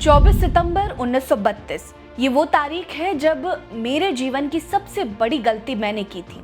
24 सितंबर 1932 ये वो तारीख है जब मेरे जीवन की सबसे बड़ी गलती मैंने की थी।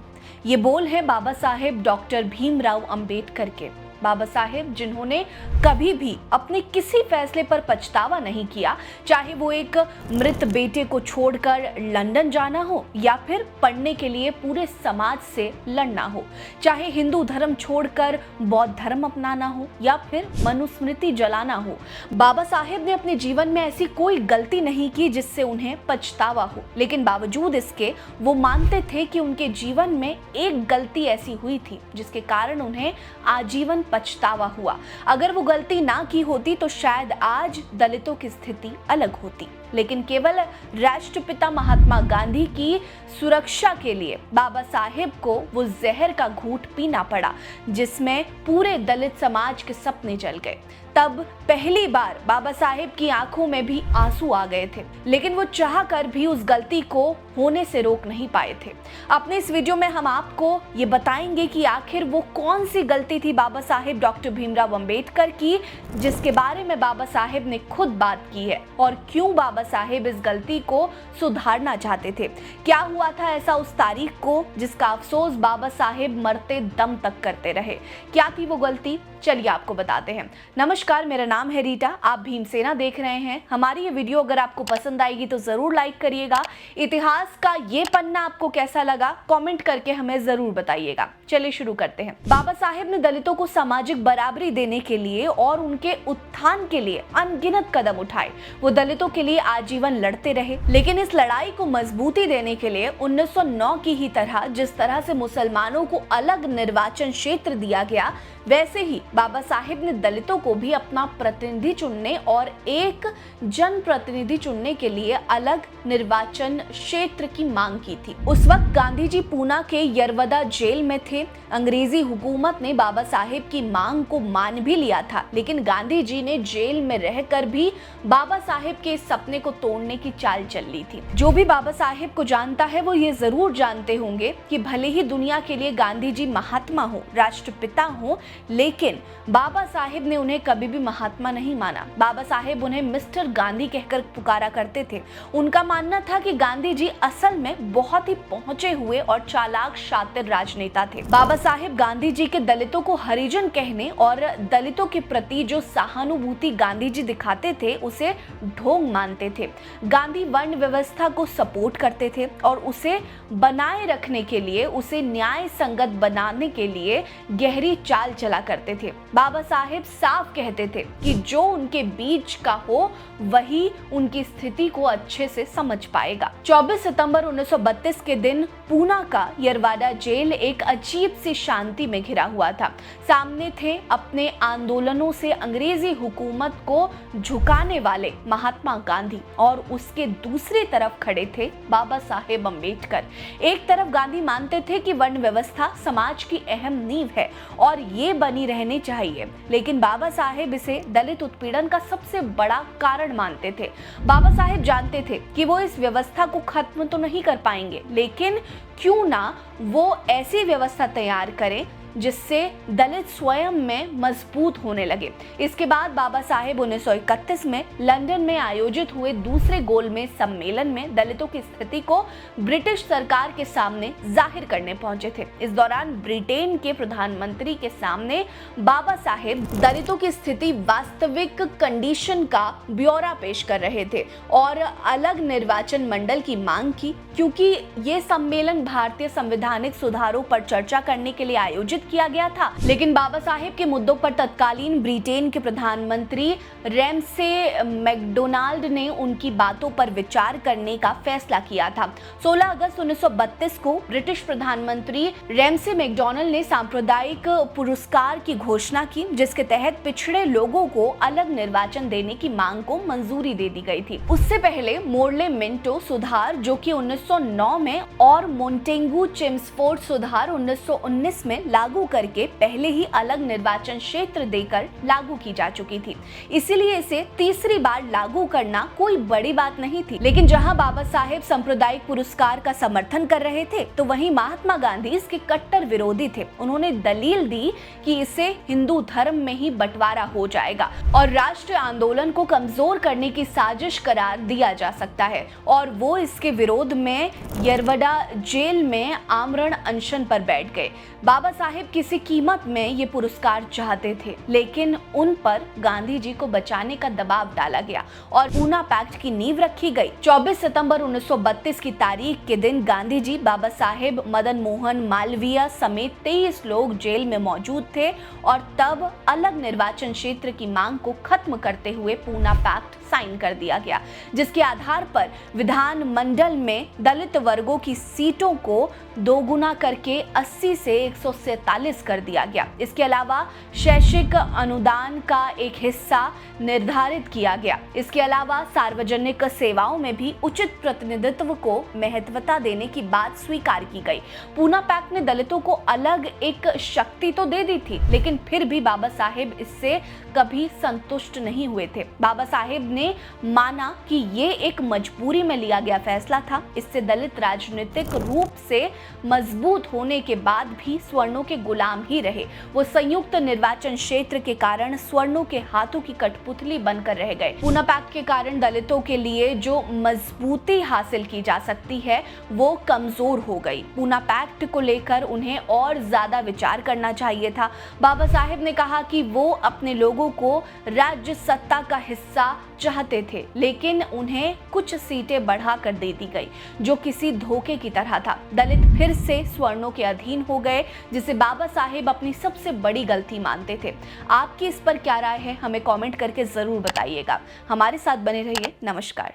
ये बोल है बाबा साहेब डॉक्टर भीमराव अंबेडकर के। बाबा साहेब जिन्होंने कभी भी अपने किसी फैसले पर पछतावा नहीं किया, चाहे वो एक मृत बेटे को छोड़कर लंदन जाना हो या फिर पढ़ने के लिए पूरे समाज से लड़ना हो, चाहे हिंदू धर्म छोड़कर बौद्ध धर्म अपनाना हो या फिर मनुस्मृति जलाना हो। बाबा साहेब ने अपने जीवन में ऐसी कोई गलती नहीं की जिससे उन्हें पछतावा हो, लेकिन बावजूद इसके वो मानते थे कि उनके जीवन में एक गलती ऐसी हुई थी जिसके कारण उन्हें आजीवन पछतावा हुआ। अगर वो गलती ना की होती तो शायद आज दलितों की स्थिति अलग होती, लेकिन केवल राष्ट्रपिता महात्मा गांधी की सुरक्षा के लिए बाबा साहेब को वो जहर का घूंट पीना पड़ा जिसमें पूरे दलित समाज के सपने जल गए। तब पहली बार बाबा साहेब की आंखों में भी आंसू आ गए थे, लेकिन वो चाह कर भी उस गलती को होने से रोक नहीं पाए थे। अपने इस वीडियो में हम आपको ये बताएंगे कि आखिर वो कौन सी गलती थी बाबा साहेब डॉक्टर भीमराव अंबेडकर की जिसके बारे में बाबा साहेब ने खुद बात की है, और क्यों बाबा साहेब इस गलती को सुधारना चाहते थे। क्या हुआ था ऐसा उस तारीख को जिसका अफसोस बाबा साहेब मरते दम तक करते रहे। क्या थी वो गलती, चलिए आपको बताते हैं। नमस्कार, मेरा नाम है रीटा, आप भीमसेना देख रहे हैं। हमारी ये वीडियो अगर आपको पसंद आएगी तो जरूर लाइक करिएगा। इतिहास का ये पन्ना आपको कैसा लगा कमेंट करके हमें जरूर बताइएगा। चलिए शुरू करते हैं। बाबा साहेब ने दलितों को सामाजिक बराबरी देने के लिए और उनके उत्थान के लिए अनगिनत कदम उठाए। वो दलितों के लिए आजीवन लड़ते रहे, लेकिन इस लड़ाई को मजबूती देने के लिए 1909 की ही तरह जिस तरह से मुसलमानों को अलग निर्वाचन क्षेत्र दिया गया, वैसे ही बाबा साहेब ने दलितों को भी अपना प्रतिनिधि चुनने और एक जन प्रतिनिधि चुनने के लिए अलग निर्वाचन क्षेत्र की मांग की थी। उस वक्त गांधी जी पूना के यरवदा जेल में थे। अंग्रेजी हुकूमत ने बाबा साहेब की मांग को मान भी लिया था, लेकिन गांधी जी ने जेल में रहकर भी बाबा साहेब के इस सपने को तोड़ने की चाल चल ली थी। जो भी बाबा साहेब को जानता है वो ये जरूर जानते होंगे कि भले ही दुनिया के लिए गांधी जी महात्मा हो, राष्ट्रपिता हो, लेकिन बाबा साहेब ने उन्हें कभी भी महात्मा नहीं माना। बाबा साहेब उन्हें मिस्टर गांधी कहकर पुकारा करते थे। उनका मानना था कि गांधी जी असल में बहुत ही पहुंचे हुए और चालाक शातिर राजनेता थे। बाबा साहेब गांधी जी के दलितों को हरिजन कहने और दलितों के प्रति जो सहानुभूति गांधी जी दिखाते थे उसे ढोंग मानते थे। गांधी वर्ण व्यवस्था को सपोर्ट करते थे और उसे बनाए रखने के लिए, उसे न्याय संगत बनाने के लिए गहरी चाल चला करते थे। बाबा साहेब साफ कहते थे कि जो उनके बीच का हो वही उनकी स्थिति को अच्छे से समझ पाएगा। 24 सितंबर 1932 के दिन पूना का यरवादा जेल एक अजीब सी शांति में घिरा हुआ था। सामने थे अपने आंदोलनों से अंग्रेजी हुकूमत को झुकाने वाले महात्मा गांधी और उसके दूसरी तरफ खड़े थे बाबा साहेब अंबेडकर। एक तरफ गांधी मानते थे कि वर्ण व्यवस्था समाज की अहम नींव है और ये बनी रहनी चाहिए, लेकिन बाबा साहेब इसे दलित उत्पीड़न का सबसे बड़ा कारण मानते थे। बाबा साहेब जानते थे कि वो इस व्यवस्था को खत्म तो नहीं कर पाएंगे, लेकिन क्यों ना वो ऐसी व्यवस्था तैयार करें जिससे दलित स्वयं में मजबूत होने लगे। इसके बाद बाबा साहेब 1931 में लंदन में आयोजित हुए दूसरे गोलमेज सम्मेलन में दलितों की स्थिति को ब्रिटिश सरकार के सामने जाहिर करने पहुंचे थे। इस दौरान ब्रिटेन के प्रधानमंत्री के सामने बाबा साहेब दलितों की स्थिति वास्तविक कंडीशन का ब्यौरा पेश कर रहे थे और अलग निर्वाचन मंडल की मांग की, क्योंकि ये सम्मेलन भारतीय संवैधानिक सुधारों पर चर्चा करने के लिए आयोजित किया गया था। लेकिन बाबा साहेब के मुद्दों पर तत्कालीन ब्रिटेन के प्रधानमंत्री रैमसे मैकडोनाल्ड ने उनकी बातों पर विचार करने का फैसला किया था। 16 अगस्त 1932 को ब्रिटिश प्रधानमंत्री रैमसे मैकडोनाल्ड ने सांप्रदायिक पुरस्कार की घोषणा की, जिसके तहत पिछड़े लोगों को अलग निर्वाचन देने की मांग को मंजूरी दे दी गई थी। उससे पहले मोर्ले मिंटो सुधार जो कि 1909 में और मोंटेगू चेम्सफोर्ड सुधार 1919 में लागू लागू करके पहले ही अलग निर्वाचन क्षेत्र देकर लागू की जा चुकी थी, इसीलिए इसे तीसरी बार लागू करना कोई बड़ी बात नहीं थी। लेकिन जहां बाबा साहेब सांप्रदायिक पुरस्कार का समर्थन कर रहे थे, तो वहीं महात्मा गांधी इसके कट्टर विरोधी थे। उन्होंने दलील दी कि इससे हिंदू धर्म में ही बंटवारा हो जाएगा और राष्ट्रीय आंदोलन को कमजोर करने की साजिश करार दिया जा सकता है, और वो इसके विरोध में यरवड़ा जेल में आमरण अनशन पर बैठ गए। बाबा साहेब किसी कीमत में ये पुरस्कार चाहते थे, लेकिन उन पर गांधी जी को बचाने का दबाव डाला गया और पूना पैक्ट की नींव रखी गई। 24 सितंबर 1932 की तारीख के दिन गांधी जी, बाबा साहेब, मदन मोहन मालवीय समेत 23 लोग जेल में मौजूद थे और तब अलग निर्वाचन क्षेत्र की मांग को खत्म करते हुए पूना पैक्ट साइन कर दिया गया, जिसके आधार पर विधानमंडल में दलित वर्गों की सीटों को दोगुना करके 80 से 147 कर दिया गया। इसके अलावा शैक्षिक अनुदान का एक हिस्सा निर्धारित किया गया। इसके अलावा सार्वजनिक सेवाओं में भी उचित प्रतिनिधित्व को महत्वता देने की बात स्वीकार की गई। पूना पैक्ट ने दलितों को अलग एक शक्ति तो दे दी थी, लेकिन फिर भी बाबा साहेब इससे कभी संतुष्ट नहीं हुए थे। बाबा साहेब ने माना कि ये एक मजबूरी में लिया गया फैसला था। इससे दलित राजनीतिक रूप से मजबूत होने के बाद भी स्वर्णों के गुलाम ही रहे। वो संयुक्त निर्वाचन क्षेत्र के कारण स्वर्णों के हाथों की कठपुतली बनकर रह गए। पूना पैक्ट के कारण दलितों के लिए जो मजबूती हासिल की जा सकती है, वो कमजोर हो गई। पूना पैक्ट को लेकर उन्हें और ज्यादा विचार करना चाहिए था। बाबा साहेब ने कहा कि वो अपने लोगों को राज्य सत्ता का हिस्सा चाहते थे, लेकिन उन्हें कुछ सीटें बढ़ाकर दे दी गई, जो किसी धोखे की तरह था। दलित फिर से स्वर्णों के अधीन हो गए, जिसे बाबा साहेब अपनी सबसे बड़ी गलती मानते थे। आपकी इस पर क्या राय है, हमें कमेंट करके जरूर बताइएगा। हमारे साथ बने रहिए। नमस्कार।